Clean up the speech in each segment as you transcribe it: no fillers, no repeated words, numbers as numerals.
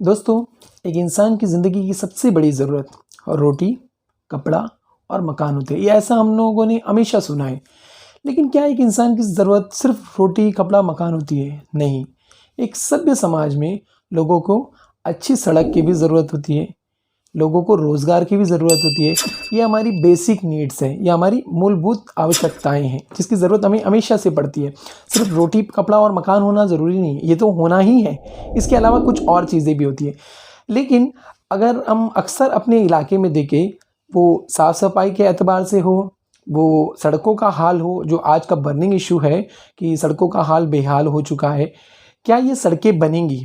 दोस्तों, एक इंसान की ज़िंदगी की सबसे बड़ी ज़रूरत रोटी, कपड़ा और मकान होते हैं। ये ऐसा हम लोगों ने हमेशा सुना है। लेकिन क्या एक इंसान की ज़रूरत सिर्फ़ रोटी, कपड़ा, मकान होती है? नहीं। एक सभ्य समाज में लोगों को अच्छी सड़क की भी ज़रूरत होती है, लोगों को रोज़गार की भी ज़रूरत होती है। ये हमारी बेसिक नीड्स हैं, ये हमारी मूलभूत आवश्यकताएँ हैं, जिसकी ज़रूरत हमें हमेशा से पड़ती है। सिर्फ़ रोटी, कपड़ा और मकान होना ज़रूरी नहीं है, ये तो होना ही है। इसके अलावा कुछ और चीज़ें भी होती हैं। लेकिन अगर हम अक्सर अपने इलाके में देखें, वो साफ़-सफ़ाई के एतबार से हो, वो सड़कों का हाल हो, जो आज का बर्निंग इश्यू है कि सड़कों का हाल बेहाल हो चुका है। क्या ये सड़कें बनेंगी?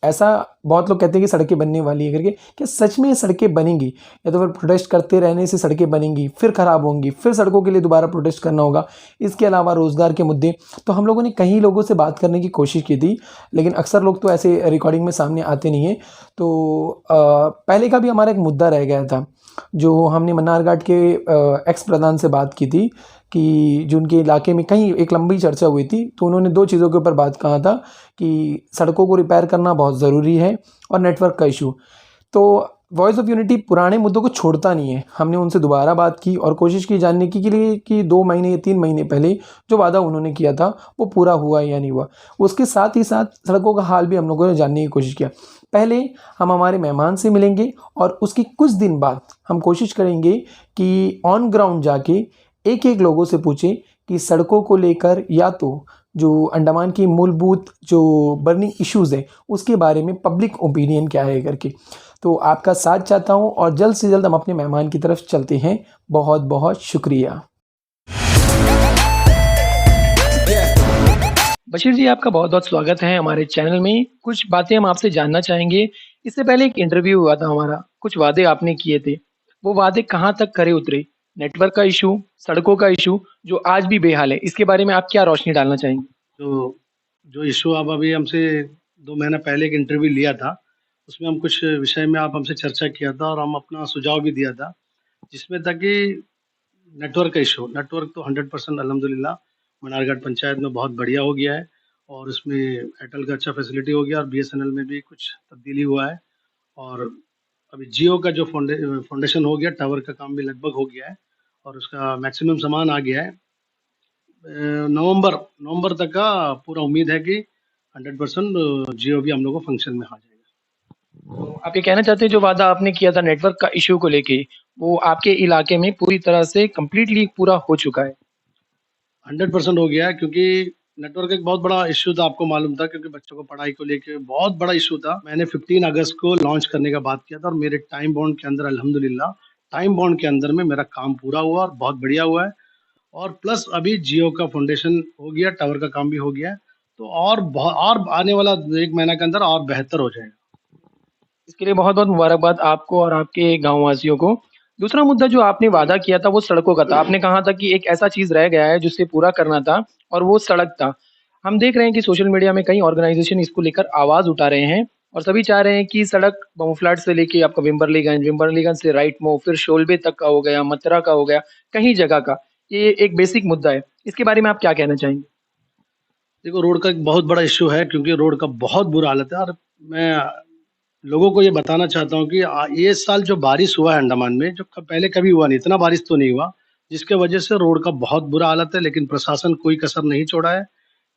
ऐसा बहुत लोग कहते हैं कि सड़कें बनने वाली है करके, क्या सच में ये सड़कें बनेंगी? या तो फिर प्रोटेस्ट करते रहने से सड़कें बनेंगी, फिर ख़राब होंगी, फिर सड़कों के लिए दोबारा प्रोटेस्ट करना होगा। इसके अलावा रोज़गार के मुद्दे, तो हम लोगों ने कई लोगों से बात करने की कोशिश की थी, लेकिन अक्सर लोग तो ऐसे रिकॉर्डिंग में सामने आते नहीं हैं। तो पहले का भी हमारा एक मुद्दा रह गया था, जो हमने मन्नारघाट के एक्स प्रधान से बात की थी कि जो उनके इलाके में कहीं एक लंबी चर्चा हुई थी, तो उन्होंने 2 चीज़ों के ऊपर बात कहा था कि सड़कों को रिपेयर करना बहुत ज़रूरी है और नेटवर्क का इशू। तो वॉइस ऑफ यूनिटी पुराने मुद्दों को छोड़ता नहीं है। हमने उनसे दोबारा बात की और कोशिश की जानने की के लिए कि 2 महीने या 3 महीने पहले जो वादा उन्होंने किया था, वो पूरा हुआ या नहीं हुआ। उसके साथ ही साथ सड़कों का हाल भी हम लोगों ने जानने की कोशिश किया। पहले हम हमारे मेहमान से मिलेंगे और उसके कुछ दिन बाद हम कोशिश करेंगे कि ऑन ग्राउंड जाके एक-एक लोगों से पूछें कि सड़कों को लेकर या तो जो अंडमान की मूलभूत जो बर्निंग इश्यूज़ हैं, उसके बारे में पब्लिक ओपिनियन क्या है करके। तो आपका साथ चाहता हूँ और जल्द से जल्द हम अपने मेहमान की तरफ चलते हैं। बहुत-बहुत शुक्रिया। बशीर जी, आपका बहुत-बहुत स्वागत है हमारे चैनल में। कुछ बातें हम आपसे जानना चाहेंगे। इससे पहले एक इंटरव्यू हुआ था हमारा, कुछ वादे आपने किए थे। वो वादे कहाँ तक खरे उतरे? नेटवर्क का इश्यू, सड़कों का इश्यू जो आज भी बेहाल है, इसके बारे में आप क्या रोशनी डालना चाहेंगे? जो जो इश्यू आप अभी हमसे 2 महीना पहले एक इंटरव्यू लिया था, उसमें हम कुछ विषय में आप हमसे चर्चा किया था और हम अपना सुझाव भी दिया था, जिसमें था कि नेटवर्क का इश्यू। नेटवर्क तो 100% अल्हम्दुलिल्लाह मनारघाट पंचायत में बहुत बढ़िया हो गया है और उसमें एयरटेल का अच्छा फैसिलिटी हो गया और बीएसएनएल में भी कुछ तब्दीली हुआ है और अभी जियो का जो फाउंडेशन हो गया, टावर का काम भी लगभग हो गया है और उसका मैक्सिमम सामान आ गया है। नवंबर नवंबर तक का पूरा उम्मीद है कि 100% जियो भी हम लोग को फंक्शन में आ जाएगा। तो आप ये कहना चाहते हैं जो वादा आपने किया था नेटवर्क का इश्यू को लेके, वो आपके इलाके में पूरी तरह से कंप्लीटली पूरा हो चुका है? 100% हो गया है क्योंकि नेटवर्क एक बहुत बड़ा इश्यू था, आपको मालूम था क्योंकि बच्चों को पढ़ाई को लेके बहुत बड़ा इश्यू था। मैंने 15 अगस्त को लॉन्च करने का बात किया था और मेरे टाइम बाउंड के अंदर अल्हम्दुलिल्लाह टाइम बाउंड के अंदर में मेरा काम पूरा हुआ और बहुत बढ़िया हुआ है और प्लस अभी जियो का फाउंडेशन हो गया, टावर का काम भी हो गया है, तो और आने वाला 1 महीना के अंदर और बेहतर हो जाएगा। इसके लिए बहुत-बहुत मुबारकबाद आपको और आपके गाँव वासियों को। दूसरा मुद्दा जो आपने वादा किया था वो सड़कों का था। आपने कहा था कि एक ऐसा चीज़ रह गया है जिसे पूरा करना था और वो सड़क था। हम देख रहे हैं कि सोशल मीडिया में कई ऑर्गनाइज़ेशन इसको लेकर आवाज़ उठा रहे हैं और सभी चाह रहे हैं कि सड़क बमूफलाट से लेके आपका विम्बरलीगंज से राइट मोड़ फिर शोलबे तक का हो गया, मथुरा का हो गया, कहीं जगह का। ये एक बेसिक मुद्दा है। इसके बारे में आप क्या कहना चाहेंगे? देखो रोड का एक बहुत बड़ा इश्यू है क्योंकि रोड का बहुत बुरा हालत है और मैं लोगों को ये बताना चाहता हूँ कि ये साल जो बारिश हुआ है अंडमान में जो पहले कभी हुआ नहीं, इतना बारिश तो नहीं हुआ, जिसके वजह से रोड का बहुत बुरा हालत है। लेकिन प्रशासन कोई कसर नहीं छोड़ा है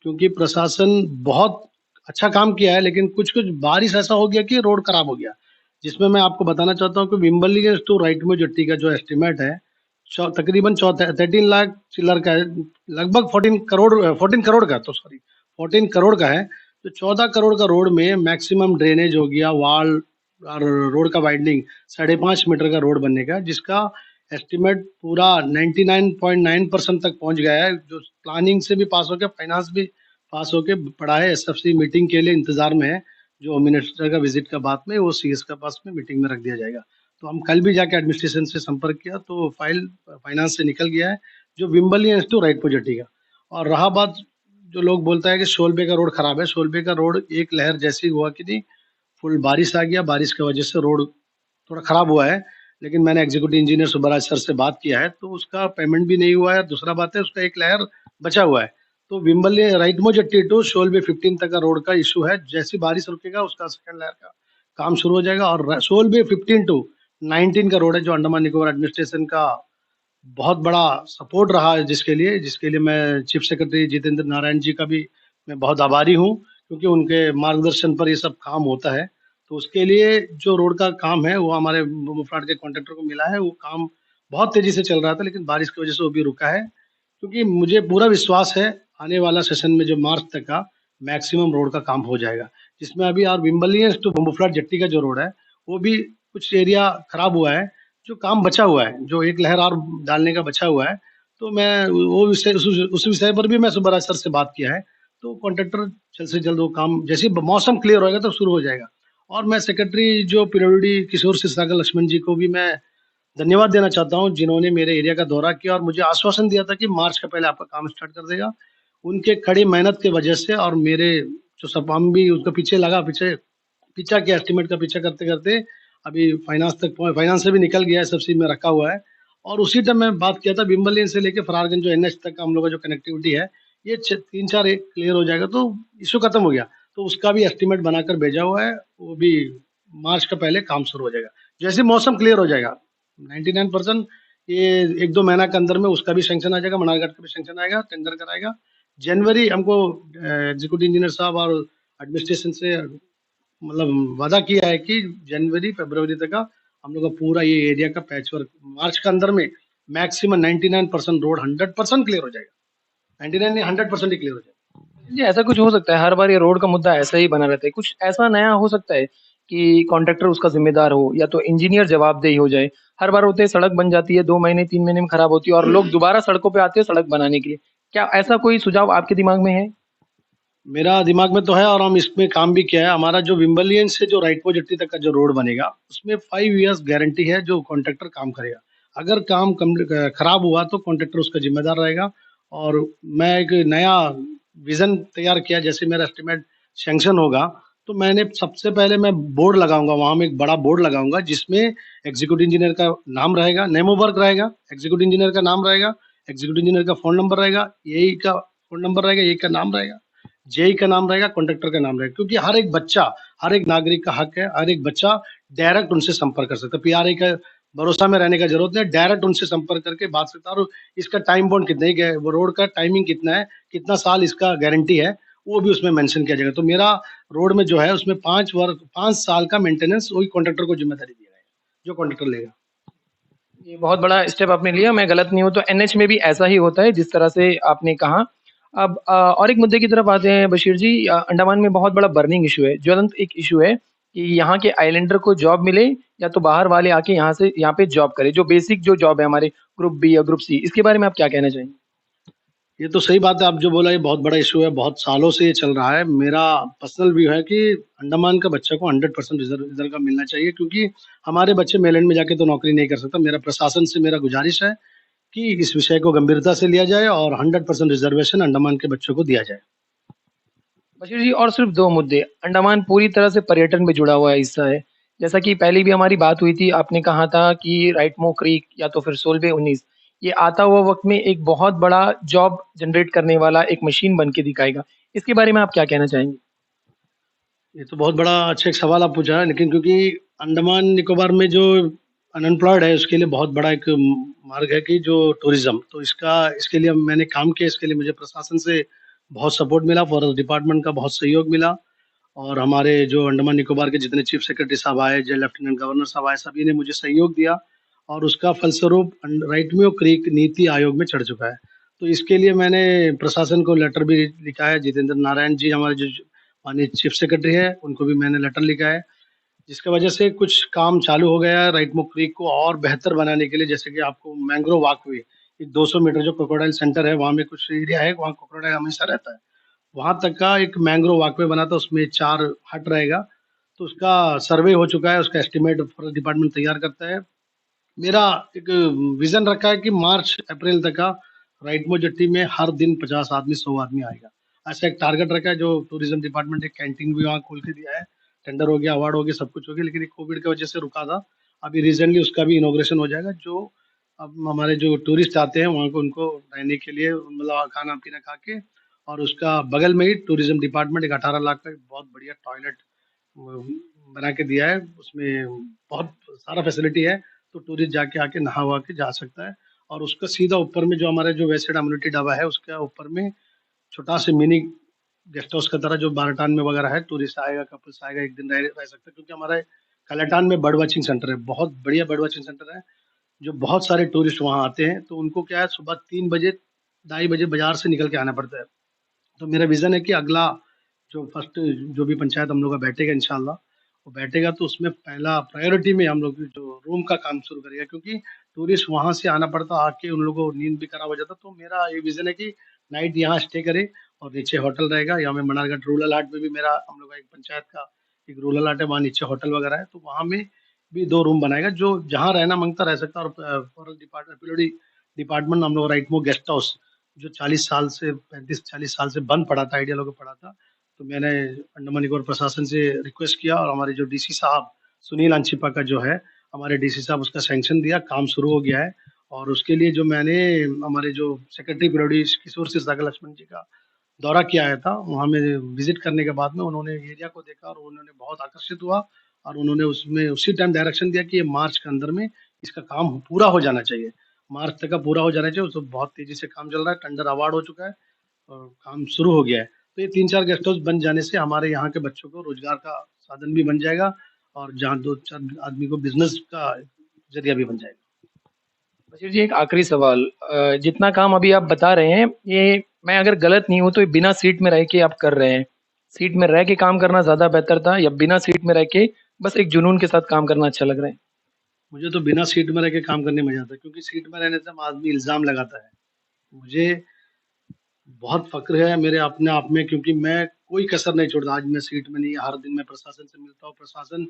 क्योंकि प्रशासन बहुत अच्छा काम किया है, लेकिन कुछ-कुछ बारिश ऐसा हो गया कि रोड खराब हो गया। जिसमें मैं आपको बताना चाहता हूँ कि विम्बरली टू राइट में जेट्टी का जो एस्टीमेट है, तकरीबन 13 लाख चिल्लर का है, लगभग 14 करोड़ का तो सॉरी 14 करोड़ का है। तो 14 करोड़ का रोड में मैक्सिमम ड्रेनेज हो गया, वॉल और रोड का वाइडनिंग 5.5 मीटर का रोड बनने का, जिसका एस्टीमेट पूरा 99.9% तक पहुँच गया है, जो प्लानिंग से भी पास हो गया, फाइनेंस भी पास होके पड़ा है। एसएफसी मीटिंग के लिए इंतज़ार में है, जो मिनिस्टर का विज़िट का बाद में वो सीएस के पास में मीटिंग में रख दिया जाएगा। तो हम कल भी जाके एडमिनिस्ट्रेशन से संपर्क किया तो फाइल फाइनेंस से निकल गया है, जो विम्बरली टू राइट प्रोजेक्ट का। और रहा बात जो लोग बोलता है कि शोलबे का रोड खराब है, शोलबे का रोड एक लहर जैसी हुआ कि नहीं, फुल बारिश आ गया, बारिश की वजह से रोड थोड़ा खराब हुआ है। लेकिन मैंने एग्जीक्यूटिव इंजीनियर सुब्बराज सर से बात किया है, तो उसका पेमेंट भी नहीं हुआ है। दूसरा बात है उसका एक लहर बचा हुआ है। तो विम्बले राइट मोजेट्टी टू शोलबे 15 तक का रोड का इश्यू है, जैसी बारिश रुकेगा उसका सेकंड लहर का काम शुरू हो जाएगा। और सोलवे 15 टू 19 का रोड है, जो अंडमान निकोबार एडमिनिस्ट्रेशन का बहुत बड़ा सपोर्ट रहा है, जिसके लिए मैं चीफ सेक्रेटरी जितेंद्र नारायण जी का भी मैं बहुत आभारी हूँ, क्योंकि उनके मार्गदर्शन पर ये सब काम होता है। तो उसके लिए जो रोड का काम है वो हमारे मुफलाट के कॉन्ट्रैक्टर को मिला है। वो काम बहुत तेजी से चल रहा था, लेकिन बारिश की वजह से वो भी रुका है। क्योंकि मुझे पूरा विश्वास है आने वाला सेशन में जो मार्च तक का मैक्सिमम रोड का काम हो जाएगा, जिसमें अभी और विम्बलियंस टू मुफलाट जेट्टी का जो रोड है वो भी कुछ एरिया खराब हुआ है, जो काम बचा हुआ है, जो एक लहर और डालने का बचा हुआ है। तो मैं वो विषय उस विषय पर भी मैं सुबह सर से बात किया है। तो कॉन्ट्रैक्टर जल्द से जल्द वो काम जैसे ही मौसम क्लियर होएगा तो शुरू हो जाएगा। और मैं सेक्रेटरी जो पीडब्ल्यूडी किशोर सिरसागर लक्ष्मण जी को भी मैं धन्यवाद देना चाहता हूँ, जिन्होंने मेरे एरिया का दौरा किया और मुझे आश्वासन दिया था कि मार्च का पहले आपका काम स्टार्ट कर देगा। उनके कड़ी मेहनत की वजह से और मेरे जो सब हम भी उसके पीछा किया, एस्टीमेट का पीछा करते-करते अभी फाइनेंस से भी निकल गया है, सब्सिडी में रखा हुआ है। और उसी टाइम मैं बात किया था बिम्बलियन से लेके फरारगंज जो एनएच तक का हम लोग का जो कनेक्टिविटी है, ये 3-4 क्लियर हो जाएगा तो इश्यू खत्म हो गया। तो उसका भी एस्टीमेट बनाकर भेजा हुआ है, वो भी मार्च का पहले काम शुरू हो जाएगा। जैसे ही मौसम क्लियर हो जाएगा, 99% ये 1-2 महीना के अंदर में उसका भी सैंक्शन आ जाएगा, मनारघाट का भी सैंक्शन आएगा, टेंडर कराएगा। जनवरी हमको एग्जीक्यूटिव इंजीनियर साहब और एडमिनिस्ट्रेशन से मतलब वादा किया है कि जनवरी फरवरी तक का हम लोग का पूरा ये एरिया का पैच वर्क मार्च के अंदर में मैक्सिमम 99% रोड 100% क्लियर हो जाएगा। 99 नहीं 100% ही क्लियर हो जाएगा। जी, ऐसा कुछ हो सकता है, हर बार ये रोड का मुद्दा ऐसा ही बना रहता है। कुछ ऐसा नया हो सकता है कि कॉन्ट्रैक्टर उसका ज़िम्मेदार हो या तो इंजीनियर जवाबदेही हो जाए। हर बार होते है सड़क बन जाती है, 2 महीने 3 महीने में खराब होती है और लोग दोबारा सड़कों पे आते हैं सड़क बनाने के लिए। क्या ऐसा कोई सुझाव आपके दिमाग में है? मेरा दिमाग में तो है और हम इसमें काम भी किया है। हमारा जो विम्बलियन से जो राइटपो जेट्टी तक का जो रोड बनेगा, उसमें 5 इयर्स गारंटी है जो कॉन्ट्रैक्टर काम करेगा। अगर काम खराब हुआ तो कॉन्ट्रैक्टर उसका ज़िम्मेदार रहेगा। और मैं एक नया विज़न तैयार किया, जैसे मेरा एस्टीमेट सैंक्शन होगा, तो मैंने सबसे पहले मैं बोर्ड लगाऊँगा, वहाँ में एक बड़ा बोर्ड लगाऊँगा जिसमें एग्ज़ीक्यूटिव इंजीनियर का नाम रहेगा, नेम ऑफ वर्क रहेगा, एग्ज़ीक्यूटिव इंजीनियर का नाम रहेगा, एग्ज़ीक्यूटिव इंजीनियर का फ़ोन नंबर रहेगा, एई का फ़ोन नंबर रहेगा, एई का नाम रहेगा, जेई का नाम रहेगा, कॉन्ट्रैक्टर का नाम रहेगा। क्योंकि हर एक बच्चा, हर एक नागरिक का हक है, हर एक बच्चा डायरेक्ट उनसे संपर्क कर सकता है। पीआरए का भरोसा में रहने का ज़रूरत नहीं है, डायरेक्ट उनसे संपर्क करके बात सकता है। और इसका टाइम बाउंड कितना है, वो रोड का टाइमिंग कितना है, कितना साल इसका गारंटी है, वो भी उसमें मेंशन किया जाएगा। तो मेरा रोड में जो है उसमें 5 साल का मेंटेनेंस वही कॉन्ट्रैक्टर को ज़िम्मेदारी दिया जाएगा, जो कॉन्ट्रैक्टर लेगा। ये बहुत बड़ा स्टेप आपने लिया, मैं गलत नहीं हूँ तो एनएच में भी ऐसा ही होता है जिस तरह से आपने कहा। अब और एक मुद्दे की तरफ आते हैं बशीर जी। अंडमान में बहुत बड़ा बर्निंग इश्यू है, ज्वलंत एक इश्यू है कि यहाँ के आइलैंडर को जॉब मिले या तो बाहर वाले आके यहाँ पे जॉब करें, जो बेसिक जो जॉब है हमारे ग्रुप बी या ग्रुप सी, इसके बारे में आप क्या कहना चाहेंगे? ये तो सही बात है, आप जो बोला ये बहुत बड़ा इश्यू है, बहुत सालों से ये चल रहा है। मेरा पर्सनल व्यू है कि अंडमान का बच्चा को 100% रिज़र्व का मिलना चाहिए, क्योंकि हमारे बच्चे मेलैंड में जाके तो नौकरी नहीं कर सकता। मेरा प्रशासन से मेरा गुज़ारिश है कि इस विषय को गंभीरता से लिया जाए और 100% रिज़र्वेशन अंडमान के बच्चों को दिया जाए। बशीर जी, और सिर्फ 2 मुद्दे। अंडमान पूरी तरह से पर्यटन में जुड़ा हुआ हिस्सा है। जैसा कि पहले भी हमारी बात हुई थी, आपने कहा था कि राइटमो क्रीक या तो फिर सोलवे 19 ये आता हुआ वक़्त में एक बहुत बड़ा जॉब जनरेट करने वाला एक मशीन बन के दिखाएगा। इसके बारे में आप क्या कहना चाहेंगे? ये तो बहुत बड़ा अच्छा एक सवाल आप पूछा है, लेकिन क्योंकि अंडमान निकोबार में जो अनएम्प्लॉयड है उसके लिए बहुत बड़ा एक मार्ग है कि जो टूरिज्म, तो इसके लिए मैंने काम किया। इसके लिए मुझे प्रशासन से बहुत सपोर्ट मिला, फॉरेस्ट डिपार्टमेंट का बहुत सहयोग मिला। और हमारे जो अंडमान निकोबार के जितने चीफ सेक्रेटरी साहब आए, जो लेफ्टिनेंट गवर्नर साहब आए, सभी ने मुझे सहयोग दिया और उसका फलस्वरूप राइटम्यो क्रीक नीति आयोग में चढ़ चुका है। तो इसके लिए मैंने प्रशासन को लेटर भी लिखा है। जितेंद्र नारायण जी हमारे जो माननीय चीफ सेक्रेटरी है, उनको भी मैंने लेटर लिखा है, जिसकी वजह से कुछ काम चालू हो गया है राइटमो क्रीक को और बेहतर बनाने के लिए। जैसे कि आपको मैंग्रोव वॉकवे, 200 मीटर जो क्रोकोडाइल सेंटर है, वहाँ में कुछ एरिया है, वहाँ क्रोकोडाइल हमेशा रहता है। वहाँ तक का एक मैंग्रोव वॉकवे बना था, उसमें 4 हट रहेगा। तो उसका सर्वे हो चुका है, उसका एस्टीमेट फॉरेस्ट डिपार्टमेंट तैयार करता है। मेरा एक विज़न रखा है कि मार्च अप्रैल तक का राइटमो जेट्टी में हर दिन 50 आदमी 100 आदमी आएगा। ऐसा एक टारगेट रखा है, जो टूरिज़्म डिपार्टमेंट एक कैंटीन भी वहाँ खोल के दिया है। टेंडर हो गया, अवार्ड हो गया, सब कुछ हो गया, लेकिन ये कोविड की वजह से रुका था। अभी रिसेंटली उसका भी इनॉग्रेशन हो जाएगा, जो अब हमारे जो टूरिस्ट आते हैं वहाँ को उनको रहने के लिए मतलब खाना-पीना खा के। और उसका बगल में ही टूरिज़्म डिपार्टमेंट एक 18 लाख का एक बहुत बढ़िया टॉयलेट बना के दिया है, उसमें बहुत सारा फैसिलिटी है, तो टूरिस्ट जाके आके नहा-वहा के जा सकता है। और उसका सीधा ऊपर में जो हमारा जो वेस्टर्न अम्यूनिटी ढाबा है, उसके ऊपर में छोटा सा मिनी गेस्ट हाउस की तरह जो बारटान में वगैरह है, टूरिस्ट आएगा, कपल्स आएगा, एक दिन रह रह सकता है, क्योंकि हमारे कलाटान में बर्ड वाचिंग सेंटर है, बहुत बढ़िया बर्ड वाचिंग सेंटर है, जो बहुत सारे टूरिस्ट वहाँ आते हैं, तो उनको क्या है सुबह 3 बजे, ढाई बजे बाज़ार से निकल के आना पड़ता है। तो मेरा विज़न है कि अगला जो फर्स्ट जो भी पंचायत हम लोग का बैठेगा इंशाल्लाह, वो बैठेगा तो उसमें पहला प्रायोरिटी में हम लोग जो रूम का काम शुरू करेगा, क्योंकि टूरिस्ट वहाँ से आना पड़ता, आके उन लोगों को नींद भी खराब हो जाता। तो मेरा ये विज़न है कि नाइट यहाँ स्टे करे और नीचे होटल रहेगा। यहाँ में मनारघाट रूरल हाट में भी मेरा हम लोग का एक पंचायत का एक रूरल हाट है, वहाँ नीचे होटल वगैरह है, तो वहाँ में भी 2 रूम बनाएगा, जो जहाँ रहना माँगता रह सकता है। और फॉरेस्ट डिपार्टमेंट पीडब्ल्यूडी डिपार्टमेंट हम लोग राइट मोर गेस्ट हाउस जो 40 साल से 35-40 साल से बंद पड़ा था, आइडिया लोगों को पड़ा था। तो मैंने अंडमान निकोबार प्रशासन से रिक्वेस्ट किया और हमारे जो डीसी साहब सुनील अंशिपा का जो है, हमारे डीसी साहब उसका सैंक्शन दिया, काम शुरू हो गया है। और उसके लिए जो मैंने हमारे जो सेक्रेटरी पीडब्ल्यूडी किशोर सिंह सागर लक्ष्मण जी का दौरा किया आया था, वहाँ में विज़िट करने के बाद में उन्होंने एरिया को देखा और उन्होंने बहुत आकर्षित हुआ और उन्होंने उसमें उसी टाइम डायरेक्शन दिया कि ये मार्च के अंदर में इसका काम पूरा हो जाना चाहिए। मार्च तक का पूरा हो जाना चाहिए, उसमें बहुत तेज़ी से काम चल रहा है, टेंडर अवार्ड हो चुका है और काम शुरू हो गया है। तो ये 3-4 गेस्ट हाउस बन जाने से हमारे यहाँ के बच्चों को रोज़गार का साधन भी बन जाएगा और जहाँ 2-4 आदमी को बिज़नेस का ज़रिया भी बन जाएगा। बशीर जी, एक आखिरी सवाल, जितना काम अभी आप बता रहे हैं, ये मैं अगर गलत नहीं हूँ तो ये बिना सीट में रह के आप कर रहे हैं। सीट में रह के काम करना ज़्यादा बेहतर था या बिना सीट में रह के बस एक जुनून के साथ काम करना अच्छा लग रहा है? मुझे तो बिना सीट में रह के काम करने में मज़ा आता है, क्योंकि सीट में रहने से आदमी इल्ज़ाम लगाता है। मुझे बहुत फ़क्र है मेरे अपने आप में, क्योंकि मैं कोई कसर नहीं छोड़ता। आज मैं सीट में नहीं, हर दिन मैं प्रशासन से मिलता हूँ। प्रशासन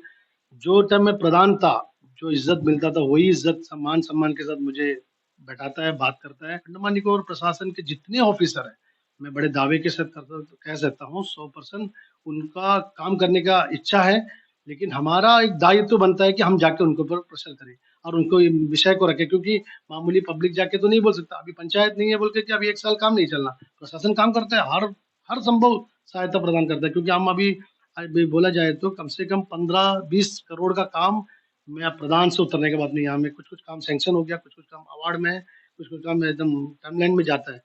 जो टाइम मैं प्रधान था, जो इज़्ज़त मिलता था, वही इज़्ज़त सम्मान के साथ मुझे बैठाता है, बात करता है। अंडमान निकोबार प्रशासन के जितने ऑफ़िसर हैं, मैं बड़े दावे के साथ कह सकता हूँ 100% उनका काम करने का इच्छा है, लेकिन हमारा एक दायित्व बनता है कि हम जाके उनके ऊपर प्रेशर करें और उनको ये विषय को रखें, क्योंकि मामूली पब्लिक जाके तो नहीं बोल सकता। अभी पंचायत नहीं है बोल के कि अभी 1 साल काम नहीं चलना। प्रशासन काम करता है, हर हर संभव सहायता प्रदान करता है, क्योंकि हम अभी बोला जाए तो कम से कम 15-20 करोड़ का काम मैं प्रधान से उतरने के बाद में यहाँ में कुछ-कुछ काम सैंक्शन हो गया, कुछ-कुछ काम अवार्ड में है, कुछ-कुछ काम एकदम टाइमलाइन में जाता है।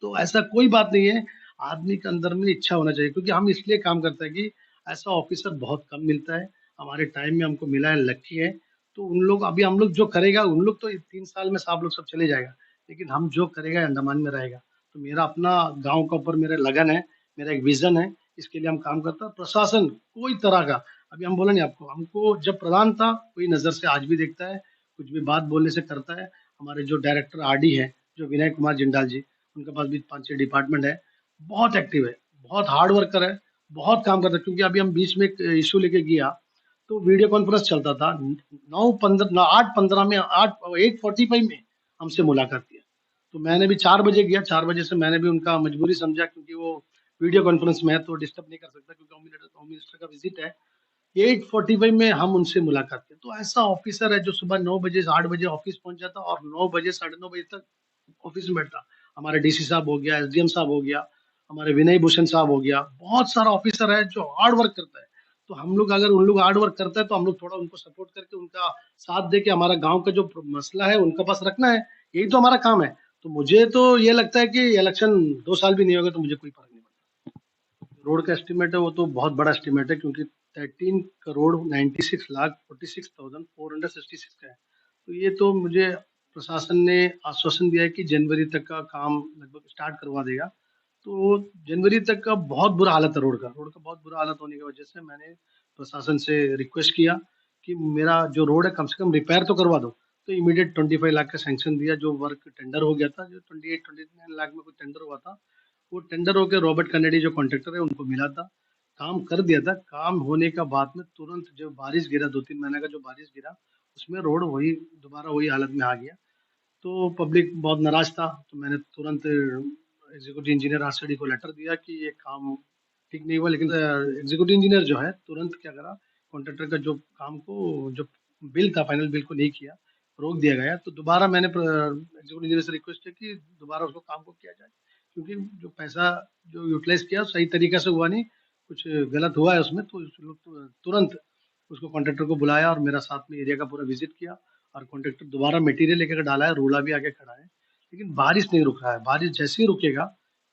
तो ऐसा कोई बात नहीं है, आदमी के अंदर में इच्छा होना चाहिए, क्योंकि हम इसलिए काम करते हैं कि ऐसा ऑफ़िसर बहुत कम मिलता है, हमारे टाइम में हमको मिला है, लकी है। तो उन लोग अभी हम लोग जो करेगा, उन लोग तो 3 साल में साहब लोग सब चले जाएगा, लेकिन हम जो करेगा अंडमान में रहेगा। तो मेरा अपना गाँव के ऊपर मेरा लगन है, मेरा एक विज़न है, इसके लिए हम काम करते हैं। प्रशासन कोई तरह का, अभी हम बोले नहीं आपको, हमको जब प्रधान था, वही नज़र से आज भी देखता है, कुछ भी बात बोलने से करता है। हमारे जो डायरेक्टर आरडी हैं, जो विनय कुमार जिंदाल जी, उनके पास भी 5-6 डिपार्टमेंट है, बहुत एक्टिव है, बहुत हार्ड वर्कर है, बहुत काम करता है। क्योंकि अभी हम बीच में एक इश्यू लेके गया, तो वीडियो कॉन्फ्रेंस चलता था, 8:15 में 8:45 में हमसे मुलाकात किया। तो मैंने भी 4 बजे गया, 4 बजे से मैंने भी उनका मजबूरी समझा, क्योंकि वो वीडियो कॉन्फ्रेंस में है तो डिस्टर्ब नहीं कर सकता, क्योंकि होम मिनिस्टर का विज़िट है। 8:45 में हम उनसे मुलाकात की। तो ऐसा ऑफिसर है जो सुबह 9 बजे से 8 बजे ऑफिस पहुँच जाता और 9 बजे, साढ़े 9 बजे तक ऑफिस में बैठता। हमारे डीसी साहब हो गया, एसडीएम साहब हो गया, हमारे विनय भूषण साहब हो गया, बहुत सारा ऑफिसर है जो हार्ड वर्क करता है। तो हम लोग अगर उन लोग हार्ड वर्क करता है तो हम लोग थोड़ा उनको सपोर्ट करके उनका साथ दे के हमारा गाँव का जो मसला है उनके पास रखना है। यही तो हमारा काम है। तो मुझे तो ये लगता है कि इलेक्शन 2 साल भी नहीं होगा तो मुझे कोई फ़र्क नहीं पड़ता। रोड का एस्टीमेट है वो तो बहुत बड़ा एस्टीमेट है, क्योंकि 13 करोड़ 96 लाख 46,466 का है। तो ये तो मुझे प्रशासन ने आश्वासन दिया है कि जनवरी तक का काम लगभग स्टार्ट करवा देगा। तो जनवरी तक का बहुत बुरा हालत है रोड का। रोड का बहुत बुरा हालत होने की वजह से मैंने प्रशासन से रिक्वेस्ट किया कि मेरा जो रोड है कम से कम रिपेयर तो करवा दो। तो इमीडिएट 25 लाख का सैंक्शन दिया, जो वर्क टेंडर हो गया था, जो 28-29 लाख में कोई टेंडर हुआ था, वो टेंडर होके रॉबर्ट कनेडी जो कॉन्ट्रैक्टर है उनको मिला था। काम कर दिया था। काम होने का बाद में तुरंत जब बारिश गिरा, 2-3 महीने का जो बारिश गिरा, उसमें रोड वही दोबारा वही हालत में आ गया। तो पब्लिक बहुत नाराज़ था, तो मैंने तुरंत एग्ज़ीक्यूटिव इंजीनियर आरसीडी को लेटर दिया कि ये काम ठीक नहीं हुआ, लेकिन एग्ज़ीक्यूटिव इंजीनियर जो है तुरंत क्या करा, कॉन्ट्रैक्टर का जो काम को जो बिल था, फाइनल बिल को नहीं किया, रोक दिया गया। तो दोबारा मैंने एग्ज़ीक्यूटिव इंजीनियर से रिक्वेस्ट की कि दोबारा उसको काम को किया जाए, क्योंकि जो पैसा जो यूटिलाइज़ किया सही तरीके से हुआ नहीं, कुछ गलत हुआ है उसमें, तो उस लोग तुरंत उसको कॉन्ट्रैक्टर को बुलाया और मेरा साथ में एरिया का पूरा विजिट किया और कॉन्ट्रैक्टर दोबारा मटेरियल लेकर डाला है, रोड़ा भी आके खड़ा है। लेकिन बारिश नहीं रुक रहा है, बारिश जैसे ही रुकेगा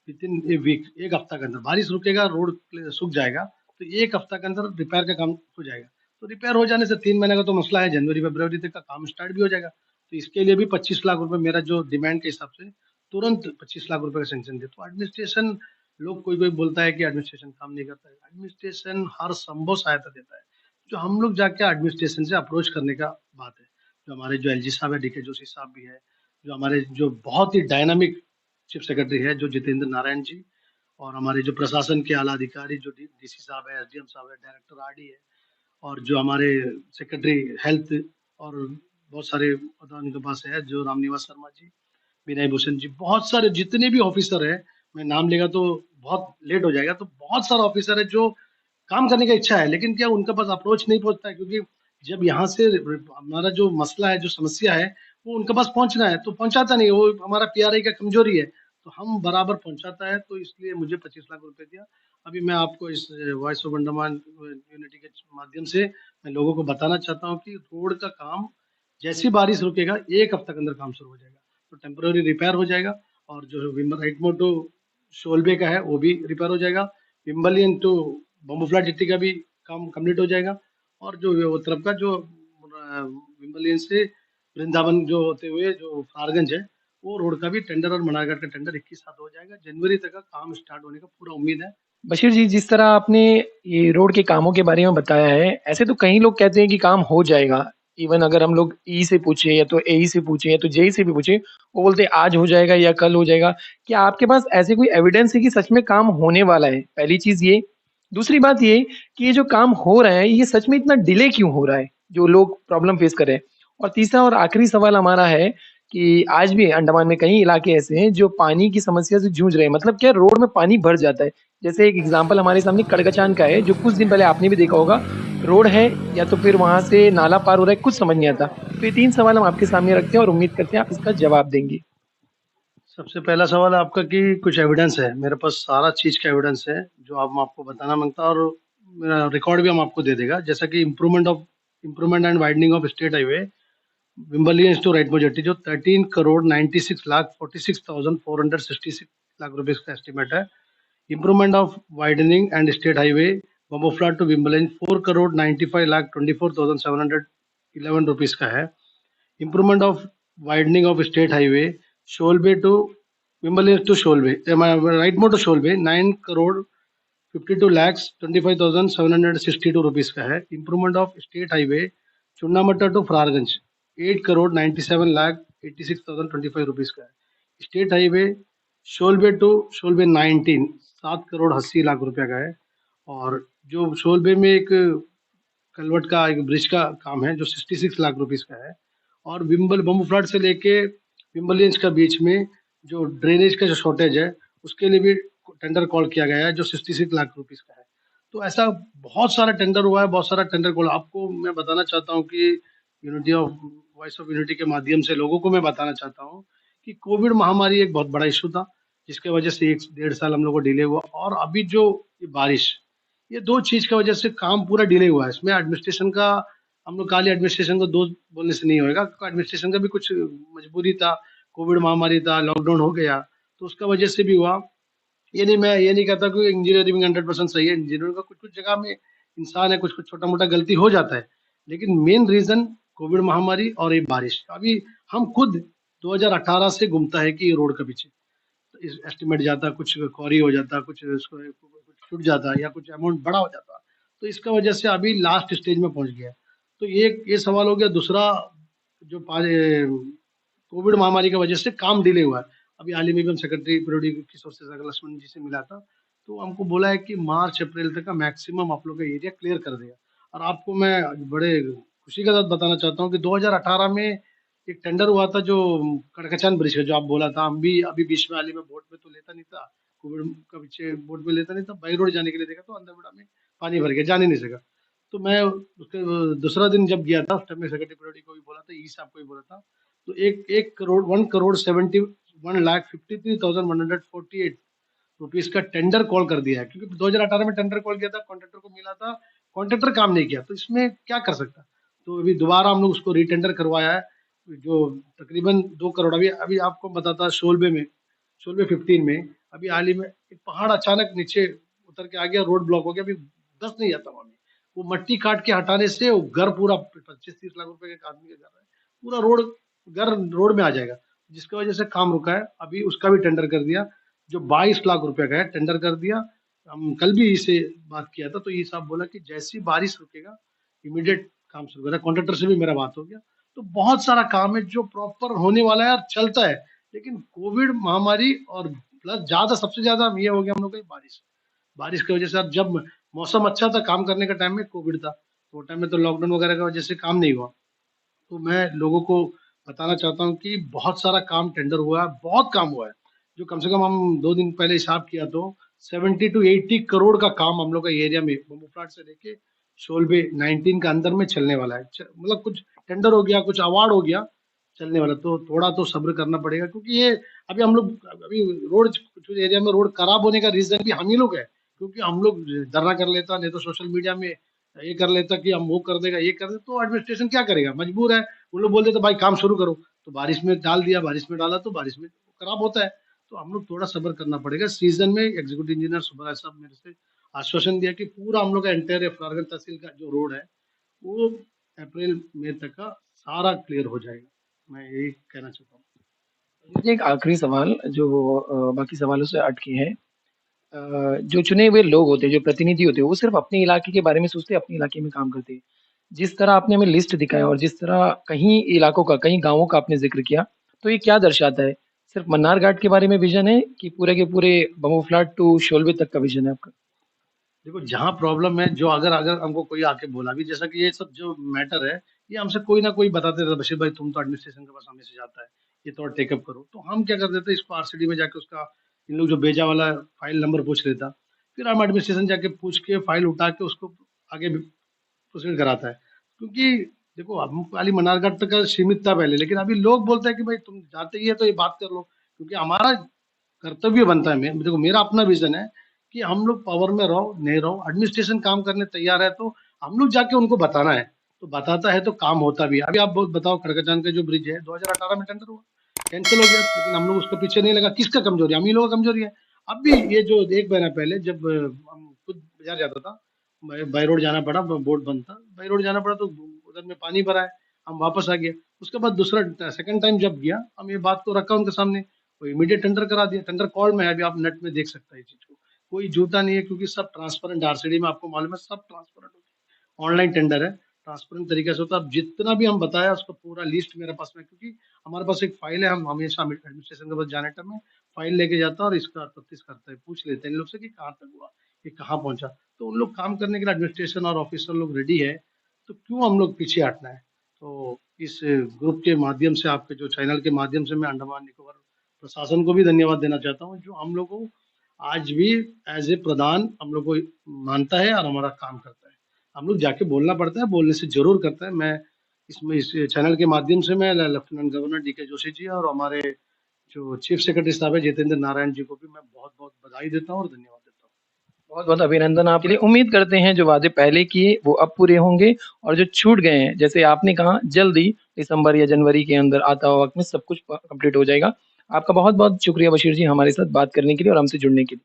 विदिन ए वीक, 1 हफ्ता के अंदर बारिश रुकेगा, रोड सूख जाएगा, तो 1 हफ्ता के अंदर रिपेयर का काम हो जाएगा। तो रिपेयर हो जाने से 3 महीने का तो मसला है, जनवरी-फरवरी तक का काम स्टार्ट भी हो जाएगा। तो इसके लिए भी 25 लाख रुपए मेरा जो डिमांड के हिसाब से तुरंत 25 लाख रुपए का सैंक्शन दे। तो एडमिनिस्ट्रेशन, लोग कोई-कोई बोलता है कि एडमिनिस्ट्रेशन काम नहीं करता है। एडमिनिस्ट्रेशन हर संभव सहायता देता है। जो हम लोग जाके एडमिनिस्ट्रेशन से अप्रोच करने का बात है। जो हमारे जो एलजी साहब है, डीके जोशी साहब भी है, जो हमारे जो बहुत ही डायनामिक चीफ सेक्रेटरी है, जो जितेंद्र नारायण जी, और हमारे जो प्रशासन के आला अधिकारी जो डीसी साहब है, एसडीएम साहब है, डायरेक्टर आरडी है, और जो हमारे सेक्रेटरी हेल्थ और बहुत सारे पता उनके पास है, जो रामनिवास शर्मा जी, विनय भूषण जी, बहुत सारे जितने भी ऑफिसर है, मैं नाम लेगा तो बहुत लेट हो जाएगा, तो बहुत सारा ऑफिसर है जो काम करने का इच्छा है, लेकिन क्या उनके पास अप्रोच नहीं पहुंचता है, क्योंकि जब यहाँ से हमारा जो मसला है, जो समस्या है, वो उनके पास पहुंचना है तो पहुंचाता नहीं है। वो हमारा पीआरआई का कमजोरी है, तो हम बराबर पहुंचाता है, तो इसलिए मुझे 25 लाख रुपए दिया। अभी मैं आपको इस वॉइस ऑफ अंडमान यूनिटी के माध्यम से मैं लोगों को बताना चाहता हूँ कि रोड का काम जैसी बारिश रुकेगा 1 हफ्ते के अंदर काम शुरू हो जाएगा, तो टेम्पररी रिपेयर हो जाएगा। और जो राइट टू शोलबे का है वो भी रिपेयर हो जाएगा। विम्बलियन टू बम्बूफ्ला जेट्टी का भी काम कंप्लीट हो जाएगा। और जो वो तरफ का जो विम्बलियन से वृंदावन जो होते हुए जो फारगंज है, वो रोड का भी टेंडर और मनारघाट का टेंडर 21 साथ हो जाएगा। जनवरी तक का काम स्टार्ट होने का पूरा उम्मीद है। बशीर जी, जिस तरह आपने ये रोड के कामों के बारे में बताया है, ऐसे तो कई लोग कहते हैं कि काम हो जाएगा। इवन अगर हम लोग ई से पूछे या तो एई से पूछे या तो जेई से भी पूछे, वो बोलते हैं आज हो जाएगा या कल हो जाएगा। क्या आपके पास ऐसे कोई एविडेंस है कि सच में काम होने वाला है? पहली चीज ये। दूसरी बात ये कि ये जो काम हो रहा है, ये सच में इतना डिले क्यों हो रहा है, जो लोग प्रॉब्लम फेस कर रहे हैं? और तीसरा और आखिरी सवाल हमारा है कि आज भी अंडमान में कई इलाके ऐसे हैं जो पानी की समस्या से जूझ रहे हैं। मतलब क्या रोड में पानी भर जाता है। जैसे एक एग्जांपल हमारे सामने कड़कचान का है, जो कुछ दिन पहले आपने भी देखा होगा। रोड है या तो फिर वहां से नाला पार हो रहा है, कुछ समझ नहीं आता। तो ये 3 सवाल हम आपके सामने रखते हैं और उम्मीद करते हैं आप इसका जवाब देंगे। सबसे पहला सवाल है आपका कि कुछ एविडेंस है। मेरे पास सारा चीज़ का एविडेंस है, जो आप आपको बताना माँगता, और मेरा रिकॉर्ड भी हम आपको दे देगा। जैसा कि improvement and widening of state highway विम्बलियंस टू राइट मोजेट्टी, जो 13 करोड़ 96 लाख 46,466 लाख रुपए का एस्टीमेट है। Improvement of widening and state highway बम्बोफ्ला टू विम्बलियंस 4 करोड़ 95 लाख 24,711 रुपीज़ का है। Improvement of widening of state highway Sholbe to Wimbledon to Sholbe, right more to Sholbe 9 crore 52 lakhs 25,762 rupees का है। Improvement of state highway चुन्नामट्टा to Ferrargunj 8 crore 97 lakh 86,025 rupees का है। State highway शोलबे to शोलबे 19 7 करोड़ 80 लाख रुपया का है। और जो शोलबे में एक कलवट का एक ब्रिज का काम है जो 66 लाख रुपीस का है। और बम्बू फ्लड से लेके विम्बलियंस का बीच में जो ड्रेनेज का जो शॉर्टेज है, उसके लिए भी टेंडर कॉल किया गया है, जो 66 लाख रुपीस का है। तो ऐसा बहुत सारा टेंडर हुआ है, बहुत सारा टेंडर कॉल। आपको मैं बताना चाहता हूँ कि unity of voice of unity के माध्यम से लोगों को मैं बताना चाहता हूँ कि कोविड महामारी एक बहुत बड़ा इशू था, जिसके वजह से 1-1.5 साल हम लोग को डिले हुआ। और अभी जो ये बारिश, ये 2 चीज़ की वजह से काम पूरा डिले हुआ है। इसमें एडमिनिस्ट्रेशन का, हम लोग खाली एडमिनिस्ट्रेशन को दोष बोलने से नहीं होएगा। एडमिनिस्ट्रेशन का भी कुछ मजबूरी था, कोविड महामारी था, लॉकडाउन हो गया, तो उसका वजह से भी हुआ। मैं ये नहीं कहता कि इंजीनियरिंग 100% सही है। इंजीनियरिंग का कुछ-कुछ जगह में इंसान है, कुछ-कुछ छोटा-मोटा गलती हो जाता है। लेकिन मेन रीज़न कोविड महामारी और ये बारिश। अभी हम खुद 2018 से घूमता है कि ये रोड के पीछे इस एस्टिमेट जाता, कुछ क्वारी हो जाता, कुछ उसको कुछ छूट जाता या कुछ अमाउंट बड़ा हो जाता। तो इसका वजह से अभी लास्ट स्टेज में पहुँच गया है। तो ये सवाल हो गया। दूसरा, जो कोविड महामारी की वजह से काम डिले हुआ है। अभी हाल ही में भी हम सेक्रेटरी पीडब्ल्यूडी किशोर से लक्ष्मण जी से मिला था, तो हमको बोला है कि मार्च अप्रैल तक का मैक्सिमम आप लोग का एरिया क्लियर कर देगा। और आपको मैं बड़े खुशी के साथ बताना चाहता हूँ कि 2018 में एक टेंडर हुआ था जो कड़कचान ब्रिज का, जो आप बोला था। हम भी अभी बीच में हाल ही में बोट में तो लेता नहीं था, कोविड का पीछे बोट में लेता नहीं था, बाई रोड जाने के लिए देखा तो अंदरबेड़ा में पानी भर गया, जा नहीं सका। तो मैं उसके दूसरा दिन जब गया था, उस टाइम में सेक्रेटरी पीडब्ल्यूडी को भी बोला था, ई साहब को भी बोला था। तो 1 करोड़ 71 लाख 53,148 रुपीस का टेंडर कॉल कर दिया है, क्योंकि 2018 में टेंडर कॉल किया था, कॉन्ट्रैक्टर को मिला था कॉन्ट्रैक्टर काम नहीं किया, तो इसमें क्या कर सकता? तो अभी दोबारा हम लोग उसको रीटेंडर करवाया है, जो तकरीबन 2 करोड़। अभी अभी आपको बताता शोलबे 15 में अभी हाल ही में एक पहाड़ अचानक नीचे उतर के आ गया, रोड ब्लॉक हो गया, अभी बस नहीं जाता वहाँ पे। वो मट्टी काट के हटाने से वो घर पूरा 25-30 लाख रुपए के एक आदमी का घर है, पूरा घर रोड में आ जाएगा, जिसकी वजह से काम रुका है। अभी उसका भी टेंडर कर दिया, जो 22 लाख रुपए का है, टेंडर कर दिया। हम कल भी इसे बात किया था, तो ये साहब बोला कि जैसी बारिश रुकेगा इमीडिएट काम शुरू करें। कॉन्ट्रैक्टर से भी मेरा बात हो गया। तो बहुत सारा काम है जो प्रॉपर होने वाला है और चलता है, लेकिन कोविड महामारी और प्लस ज्यादा सबसे ज्यादा ये हो गया हम लोग का बारिश की वजह से। अब जब मौसम अच्छा था काम करने का टाइम में कोविड था, तो टाइम में तो लॉकडाउन वगैरह की वजह से काम नहीं हुआ। तो मैं लोगों को बताना चाहता हूँ कि बहुत सारा काम टेंडर हुआ है, बहुत काम हुआ है, जो कम से कम हम 2 दिन पहले हिसाब किया तो 70 टू 80 करोड़ का काम हम लोग का एरिया में बम्बू प्लांट से लेके शोलबे 19 का अंदर में चलने वाला है। मतलब कुछ टेंडर हो गया, कुछ अवार्ड हो गया, चलने वाला। तो थोड़ा तो सब्र करना पड़ेगा, क्योंकि ये अभी रोड कुछ एरिया में रोड खराब होने का रीजन भी हम ही लोग है, क्योंकि हम लोग धरना कर लेता, नहीं तो सोशल मीडिया में ये कर लेता कि हम वो कर देगा, ये कर दे, तो एडमिनिस्ट्रेशन क्या करेगा, मजबूर है। वो लोग बोल देते भाई काम शुरू करो, तो बारिश में डाल दिया, बारिश में डाला तो बारिश में खराब होता है। तो हम लोग थोड़ा सब्र करना पड़ेगा। सीजन में एग्जीक्यूटिव इंजीनियर सुबह साहब मेरे से आश्वासन दिया कि पूरा हम लोग का एंटायर फरारगंज तहसील का जो रोड है वो अप्रैल मई तक का सारा क्लियर हो जाएगा। मैं यही कहना चाहता हूँ। मुझे एक आखिरी सवाल जो बाकी सवालों से हट के है। जो चुने हुए लोग होते हैं, जो प्रतिनिधि होते हैं, वो सिर्फ अपने इलाके के बारे में सोचते हैं, अपने इलाके में काम करते हैं। जिस तरह आपने हमें लिस्ट दिखाया और जिस तरह कहीं इलाकों का, कहीं गाँवों का आपने ज़िक्र किया, तो ये क्या दर्शाता है? सिर्फ मन्नार घाट के बारे में विज़न है कि पूरे के पूरे बम्बू फ्लैट टू शोलबे तक का विज़न है आपका? देखो जहाँ प्रॉब्लम है, जो अगर अगर हमको कोई आके बोला भी, जैसा कि ये सब जो मैटर है, ये हमसे कोई ना कोई बताते रहता, बशीर भाई तुम तो एडमिनिस्ट्रेशन के पास हमेशा जाता है, ये थोड़ा टेकअप करो। तो हम क्या कर देते, इसको आरसीडी में जाके उसका इन लोग जो भेजा वाला फाइल नंबर पूछ लेता, फिर हम एडमिनिस्ट्रेशन जाके पूछ के फाइल उठा के उसको आगे प्रोसीड कराता है। क्योंकि देखो हम खाली मनारघाट तक का सीमित था पहले, लेकिन अभी लोग बोलते हैं कि भाई तुम जाते ही है तो ये बात कर लो, क्योंकि हमारा कर्तव्य बनता है। देखो मेरा अपना विजन है कि हम लोग पावर में रहो नहीं रहो, एडमिनिस्ट्रेशन काम करने तैयार है तो हम लोग जाके उनको बताना है, तो बताता है तो काम होता भी है। अभी आप बताओ खड़गजान का जो ब्रिज है 2018 में टेंडर हुआ, कैंसिल हो गया, लेकिन हम लोग उसके पीछे नहीं लगा। किसका कमजोरी है? हम ही लोगों का कमजोरी है। अब भी ये जो एक महीना पहले जब हम खुद बाजार जाता था, बाई रोड जाना पड़ा, बोर्ड बंद था, बाई रोड जाना पड़ा, तो उधर में पानी भरा है, हम वापस आ गए। उसके बाद दूसरा सेकंड टाइम जब गया, हम ये बात को रखा उनके सामने, वो इमीडिएट टेंडर करा दिया। टेंडर कॉल में है, अभी आप नेट में देख सकते हैं इस चीज को, कोई झूठा नहीं है, क्योंकि सब ट्रांसपेरेंट आरसीडी में आपको मालूम है, सब ट्रांसपेरेंट होता है, ऑनलाइन टेंडर है, ट्रांसपेरेंट तरीके से होता है। अब जितना भी हम बताया उसका पूरा लिस्ट मेरे पास में है, क्योंकि हमारे पास एक फाइल है, हम हमेशा एडमिनिस्ट्रेशन के पास जाने टाइम में फाइल लेके जाता है और इसका तफ्तीश करता है, पूछ लेते हैं इन लोग से कि कहाँ तक हुआ, ये कहाँ पहुंचा। तो उन लोग काम करने के लिए एडमिनिस्ट्रेशन और ऑफिसर लोग रेडी है, तो क्यों हम लोग पीछे हटना है। तो इस ग्रुप के माध्यम से, आपके जो चैनल के माध्यम से, मैं अंडमान निकोबार प्रशासन को भी धन्यवाद देना चाहता हूँ, जो हम लोग को आज भी एज ए प्रधान हम लोग को मानता है और हमारा काम करता है। हम लोग जाके बोलना पड़ता है, बोलने से जरूर करता है। मैं इसमें इस चैनल के माध्यम से मैं lieutenant governor DK Joshi ji और हमारे जो चीफ सेक्रेटरी साहब है जितेंद्र नारायण जी को भी मैं बहुत बहुत बधाई देता हूँ और धन्यवाद देता हूँ। बहुत-बहुत अभिनंदन आपके लिए। उम्मीद करते हैं जो वादे पहले किए वो अब पूरे होंगे और जो छूट गए हैं, जैसे आपने कहा जल्दी दिसंबर या जनवरी के अंदर आता हुआ वक़्त में सब कुछ कंप्लीट हो जाएगा। आपका बहुत-बहुत शुक्रिया बशीर जी हमारे साथ बात करने के लिए और हमसे जुड़ने के लिए।